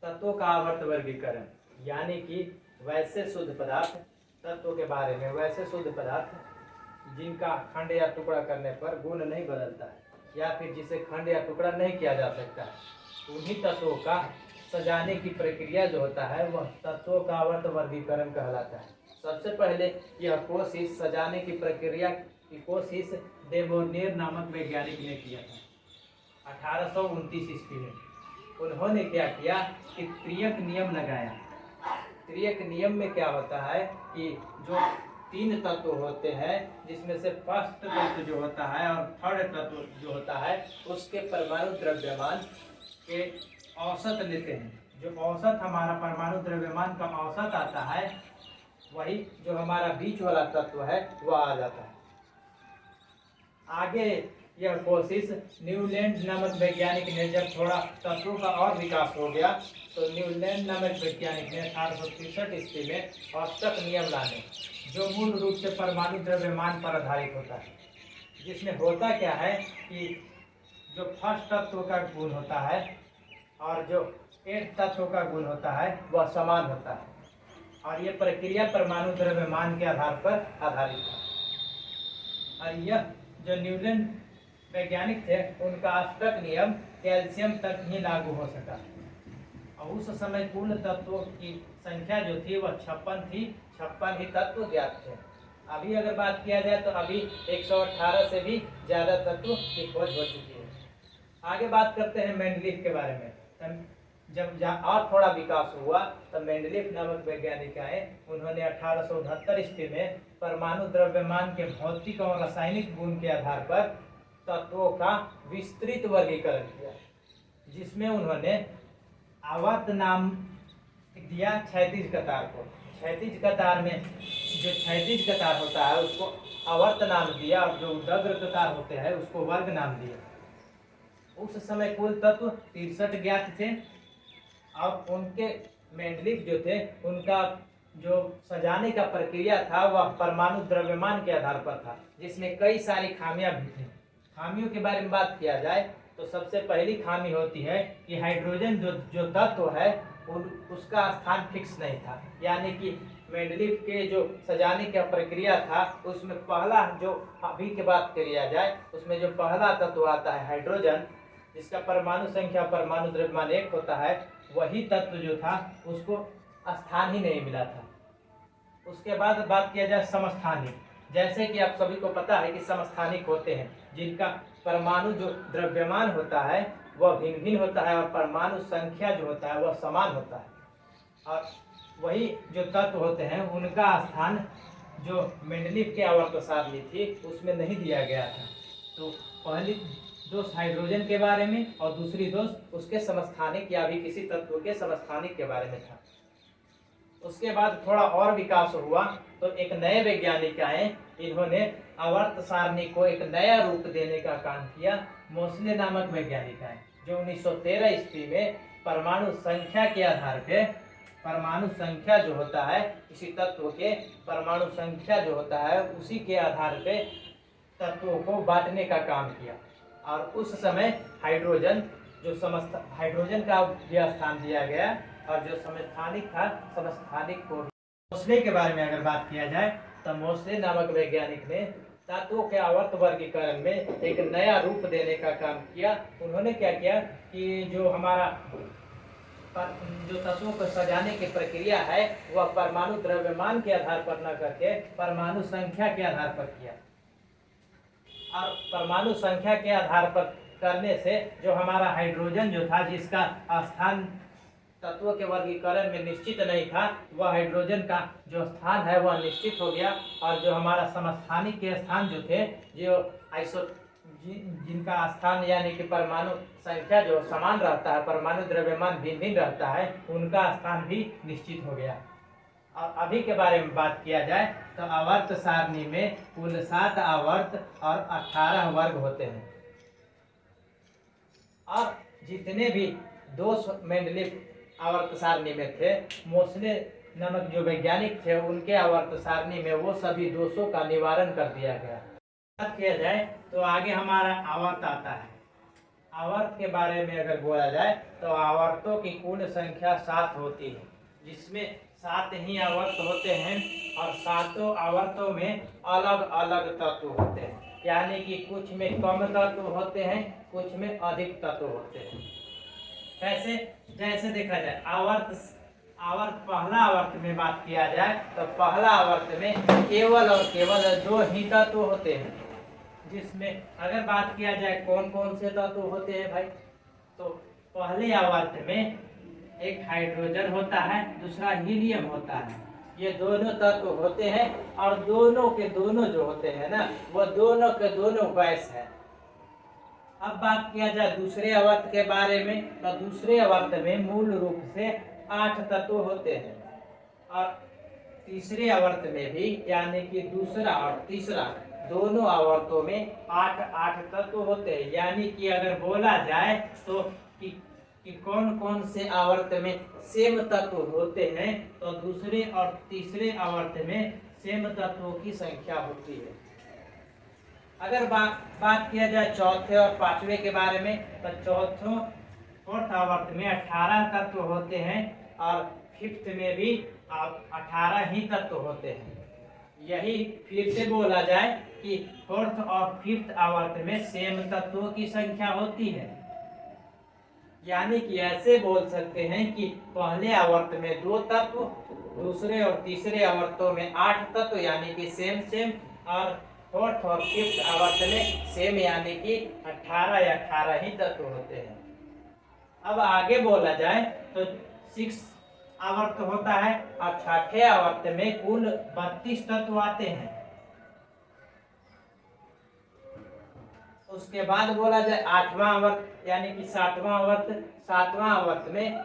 तत्वों का आवर्त वर्गीकरण, यानी कि वैसे शुद्ध पदार्थ तत्वों के बारे में, वैसे शुद्ध पदार्थ जिनका खंड या टुकड़ा करने पर गुण नहीं बदलता है या फिर जिसे खंड या टुकड़ा नहीं किया जा सकता है, उन्हीं तत्वों का सजाने की प्रक्रिया जो होता है वह तत्वों का आवर्त वर्गीकरण कहलाता है। सबसे पहले यह कोशिश सजाने की प्रक्रिया की कोशिश देबोर्नियर नामक वैज्ञानिक ने किया था 1829 ईस्वी में। उन्होंने क्या किया कि त्रियक नियम लगाया। त्रियक नियम में क्या होता है कि जो तीन तत्व होते हैं जिसमें से फर्स्ट तत्व जो होता है और थर्ड तत्व जो होता है उसके परमाणु द्रव्यमान के औसत लेते हैं। जो औसत हमारा परमाणु द्रव्यमान का औसत आता है वही जो हमारा बीच वाला तत्व है वह आ जाता है। आगे यह कोशिश न्यूलैंड नामक वैज्ञानिक ने, जब थोड़ा तत्वों का और विकास हो गया तो न्यूलैंड नामक वैज्ञानिक ने 1863 ईस्वी में औसत नियम लाने, जो मूल रूप से परमाणु द्रव्यमान पर आधारित होता है। जिसमें होता क्या है कि जो फर्स्ट तत्व का गुण होता है और जो एट तत्व का गुण होता है वह समान होता है, और यह प्रक्रिया परमाणु द्रव्यमान के आधार पर आधारित है। और यह जो न्यूलैंड वैज्ञानिक थे उनका औसत नियम कैल्शियम तक ही लागू हो सका, और उस समय कुल तत्वों की संख्या जो थी वह 56 थी। 56 ही तत्व ज्ञात थे। अभी अगर बात किया जाए तो अभी 118 से भी ज़्यादा तत्व की खोज हो चुकी है। आगे बात करते हैं मेंडलीफ के बारे में। जब और थोड़ा विकास हुआ तो मेंडलीफ नामक वैज्ञानिक आए। उन्होंने 1869 ईस्वी में परमाणु द्रव्यमान के भौतिक और रासायनिक गुण के आधार पर तत्वों का विस्तृत वर्गीकरण किया, जिसमें उन्होंने आवर्त नाम दिया क्षैतिज कतार को। क्षैतिज कतार में जो क्षैतिज कतार होता है उसको आवर्त नाम दिया, और जो उदग्र कतार होते हैं उसको वर्ग नाम दिया। उस समय कुल तत्व 63 ज्ञात थे, और उनके मेंडलीफ जो थे उनका जो सजाने का प्रक्रिया था वह परमाणु द्रव्यमान के आधार पर था, जिसमें कई सारी खामियां भी थी। खामियों के बारे में बात किया जाए तो सबसे पहली खामी होती है कि हाइड्रोजन जो तत्व है उसका स्थान फिक्स नहीं था। यानी कि मेंडलीफ के जो सजाने का प्रक्रिया था उसमें पहला, जो अभी के बात किया जाए उसमें जो पहला तत्व आता है हाइड्रोजन, जिसका परमाणु संख्या परमाणु द्रव्यमान 1 होता है, वही तत्व जो था उसको स्थान ही नहीं मिला था। उसके बाद बात किया जाए समस्थानिक। जैसे कि आप सभी को पता है कि समस्थानिक होते हैं जिनका परमाणु जो द्रव्यमान होता है वह भिन्न भिन्न होता है और परमाणु संख्या जो होता है वह समान होता है, और वही जो तत्व होते हैं उनका स्थान जो मेंडलीफ के आवर्त सारणी थी उसमें नहीं दिया गया था। तो पहली दोष हाइड्रोजन के बारे में और दूसरी दोष उसके समस्थानिक या भी किसी तत्व के समस्थानिक के बारे में था। उसके बाद थोड़ा और विकास हुआ तो एक नए वैज्ञानिक आए। इन्होंने आवर्त सारणी को एक नया रूप देने का काम किया। मोसले नामक वैज्ञानिक आए जो 1913 ईस्वी में परमाणु संख्या के आधार पे, परमाणु संख्या जो होता है किसी तत्व के परमाणु संख्या जो होता है उसी के आधार पे तत्वों को बांटने का काम किया। और उस समय हाइड्रोजन हाइड्रोजन का भी स्थान दिया गया, और जो समस्थानिक था समस्थानिक को। मोसले के बारे में अगर बात किया जाए तो मोसले नामक वैज्ञानिक ने तत्वों के आवर्त वर्गीकरण में एक नया रूप देने का काम किया। उन्होंने क्या किया कि जो हमारा जो तत्वों को सजाने की प्रक्रिया है वह परमाणु द्रव्यमान के आधार पर न करके परमाणु संख्या के आधार पर किया, और परमाणु संख्या के आधार पर करने से जो हमारा हाइड्रोजन जो था जिसका स्थान तत्वों के वर्गीकरण में निश्चित नहीं था, वह हाइड्रोजन का जो स्थान है वह निश्चित हो गया, और जो हमारा समस्थानिक के स्थान जो थे जो जिनका स्थान यानी कि परमाणु संख्या जो समान रहता है, परमाणु द्रव्यमान भिन्न भिन्न रहता है, उनका स्थान भी निश्चित हो गया। और अभी के बारे में बात किया जाए तो आवर्त सारणी में कुल 7 आवर्त और 18 वर्ग होते हैं, और जितने भी दोष मेंडलीफ आवर्त सारणी में थे, मोसले नामक जो वैज्ञानिक थे उनके आवर्त सारणी में वो सभी दोषों का निवारण कर दिया गया। बात किया जाए तो आगे हमारा आवर्त आता है। आवर्त के बारे में अगर बोला जाए तो आवर्तों की कुल संख्या 7 होती है, जिसमें 7 ही आवर्त होते हैं और 7 आवर्तों में अलग अलग तत्व होते हैं, यानी कि कुछ में कम तत्व होते हैं, कुछ में अधिक तत्व होते हैं। कैसे? जैसे देखा जाए आवर्त पहला आवर्त में बात किया जाए तो पहला आवर्त में केवल और केवल 2 ही तत्व होते हैं, जिसमें अगर बात किया जाए कौन कौन से तत्व होते हैं भाई, तो पहले आवर्त में एक हाइड्रोजन होता है, दूसरा हीलियम होता है। ये दोनों तत्व होते हैं और दोनों के दोनों जो होते हैं ना, वो दोनों के दोनों गैस है। अब बात किया जाए दूसरे आवर्त के बारे में, तो दूसरे आवर्त में मूल रूप से 8 तत्व होते हैं और तीसरे आवर्त में भी, यानी कि दूसरा और तीसरा दोनों आवर्तों में 8 तत्व होते हैं। यानी कि अगर बोला जाए तो कि कौन कौन से आवर्त में सेम तत्व होते हैं, तो दूसरे और तीसरे आवर्त में सेम तत्वों की संख्या होती है। अगर बात किया जाए चौथे और पांचवे के बारे में, तो फोर्थ आवर्त में 18 तत्व होते हैं और फिफ्थ में भी 18 ही तत्व होते हैं। यही फिर से बोला जाए कि फोर्थ और फिफ्थ आवर्त में सेम तत्वों की संख्या होती है। यानी कि ऐसे बोल सकते हैं कि पहले आवर्त में 2 तत्व, दूसरे और तीसरे आवर्तों में 8 तत्व यानी कि सेम, और फोर्थ और फिफ्थ आवर्त में सेम यानी कि 18 या 18 ही तत्व होते हैं। अब आगे बोला जाए तो 6 आवर्त होता है और छठे आवर्त में कुल 32 तत्व आते हैं। उसके बाद बोला जाए 8वां आवर्त यानी कि 7वां आवर्त में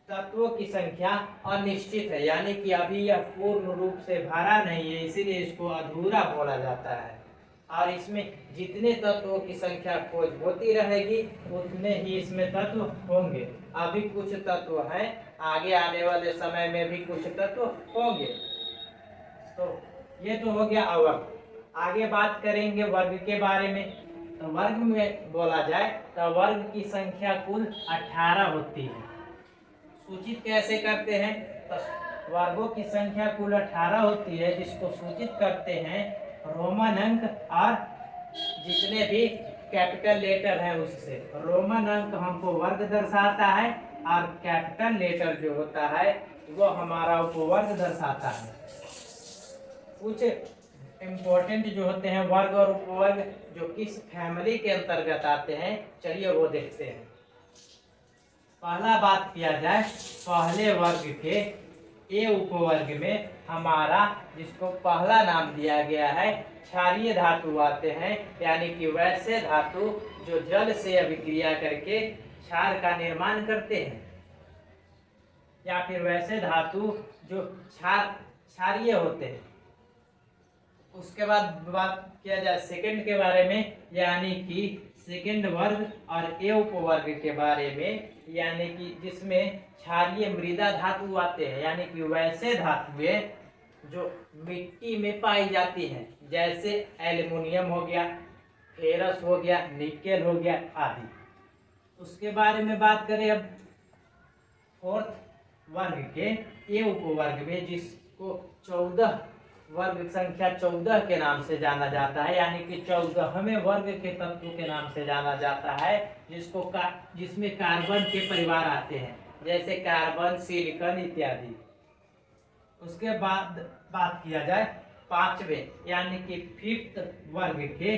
तत्वों की संख्या अनिश्चित है, यानी कि अभी यह पूर्ण रूप से भरा नहीं है, इसीलिए इसको अधूरा बोला जाता है। और इसमें जितने तत्वों की संख्या खोज होती रहेगी उतने ही इसमें तत्व होंगे। अभी कुछ तत्व हैं, आगे आने वाले समय में भी कुछ तत्व होंगे। तो ये तो हो गया आवर्त। आगे बात करेंगे वर्ग के बारे में। तो वर्ग में बोला जाए तो वर्ग की संख्या कुल 18 होती है। सूचित कैसे करते हैं? तो वर्गों की संख्या कुल 18 होती है, जिसको सूचित करते हैं रोमन अंक और जितने भी कैपिटल लेटर है उससे। रोमन अंक हमको वर्ग दर्शाता है और कैपिटल लेटर जो होता है वो हमारा उपवर्ग दर्शाता है। कुछ इम्पोर्टेंट जो होते हैं वर्ग और उपवर्ग जो किस फैमिली के अंतर्गत आते हैं, चलिए वो देखते हैं। पहला बात किया जाए पहले वर्ग के ए उपवर्ग में हमारा जिसको पहला नाम दिया गया है क्षारीय धातु आते हैं, यानी कि वैसे धातु जो जल से अभिक्रिया करके क्षार का निर्माण करते हैं, या फिर वैसे धातु जो क्षारीय होते हैं। उसके बाद बात किया जाए सेकंड के बारे में, यानी कि सेकंड वर्ग और ए उपवर्ग के बारे में, यानी कि जिसमें क्षारीय मृदा धातु आते हैं, यानी कि वैसे धातुएं जो मिट्टी में पाई जाती हैं, जैसे एल्युमिनियम हो गया, फेरस हो गया, निकेल हो गया आदि। उसके बारे में बात करें अब फोर्थ वर्ग के ए उपवर्ग में, जिसको 14 वर्ग संख्या 14 के नाम से जाना जाता है, यानी कि 14वें वर्ग के तत्व के नाम से जाना जाता है, जिसमें कार्बन के परिवार आते हैं, जैसे कार्बन, सिलिकॉन इत्यादि। उसके बाद बात किया जाए पांचवें यानी कि फिफ्थ वर्ग के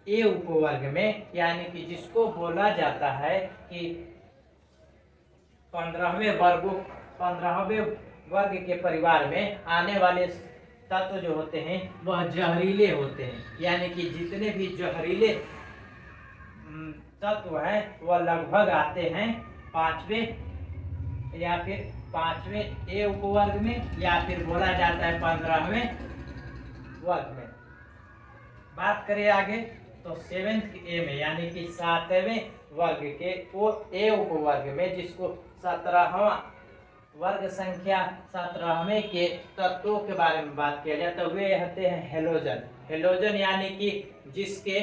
ए उपवर्ग में, यानी कि जिसको बोला जाता है कि 15वें वर्ग के परिवार में आने वाले तत्व जो होते हैं वह जहरीले होते हैं, यानी कि जितने भी जहरीले तत्व हैं वह लगभग आते हैं 5वें या फिर 5वें ए उपवर्ग में, या फिर बोला जाता है 15वें वर्ग में। बात करें आगे तो 7th ए में, यानी कि 7वें वर्ग के ए उपवर्ग में, जिसको 17वां वर्ग संख्या 17वें के तत्वों के बारे में बात किया जाए तो वे होते हैं हेलोजन। हेलोजन यानी कि जिसके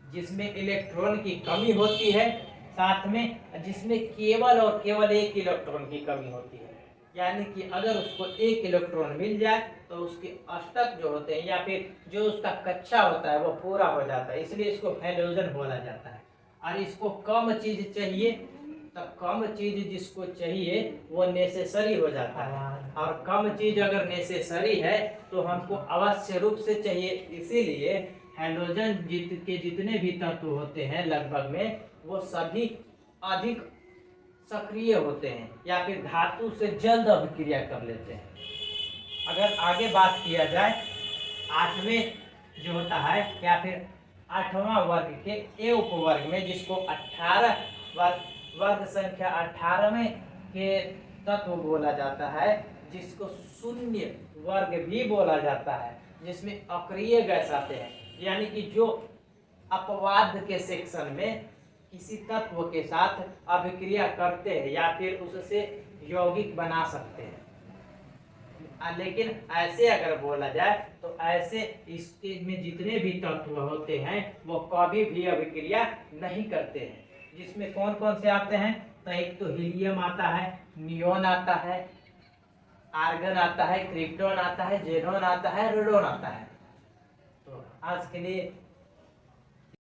जिसमें इलेक्ट्रॉन की कमी होती है, साथ में जिसमें केवल और केवल एक इलेक्ट्रॉन की कमी होती है। यानी कि अगर उसको एक इलेक्ट्रॉन मिल जाए तो उसके अष्टक जो होते हैं या फिर जो उसका कक्षा होता है वो पूरा हो जाता है, इसलिए इसको हैलोजन बोला जाता है। और इसको कम चीज चाहिए, तब कम चीज जिसको चाहिए वो नेसेसरी हो जाता है, और कम चीज अगर नेसेसरी है तो हमको अवश्य रूप से चाहिए। इसीलिए हैलोजन के जितने भी तत्व होते हैं लगभग में, वो सभी अधिक सक्रिय होते हैं या फिर धातु से जल्द अभिक्रिया कर लेते हैं। अगर आगे बात किया जाए आठवें जो होता है या फिर आठवां वर्ग के ए उपवर्ग में, जिसको 18 वर्ग संख्या 18वें के तत्व बोला जाता है, जिसको शून्य वर्ग भी बोला जाता है, जिसमें अक्रिय गैस आते हैं, यानी कि जो अपवाद के सेक्शन में किसी तत्व के साथ अभिक्रिया करते हैं या फिर उससे यौगिक बना सकते हैं। लेकिन ऐसे अगर बोला जाए तो ऐसे इसके में जितने भी तत्व होते हैं वो कभी भी अभिक्रिया नहीं करते हैं। जिसमें कौन कौन से आते हैं, तो एक तो हीलियम आता है, नियोन आता है, आर्गन आता है, क्रिप्टॉन आता है, जेनॉन आता है, रेडोन आता है। तो आज के लिए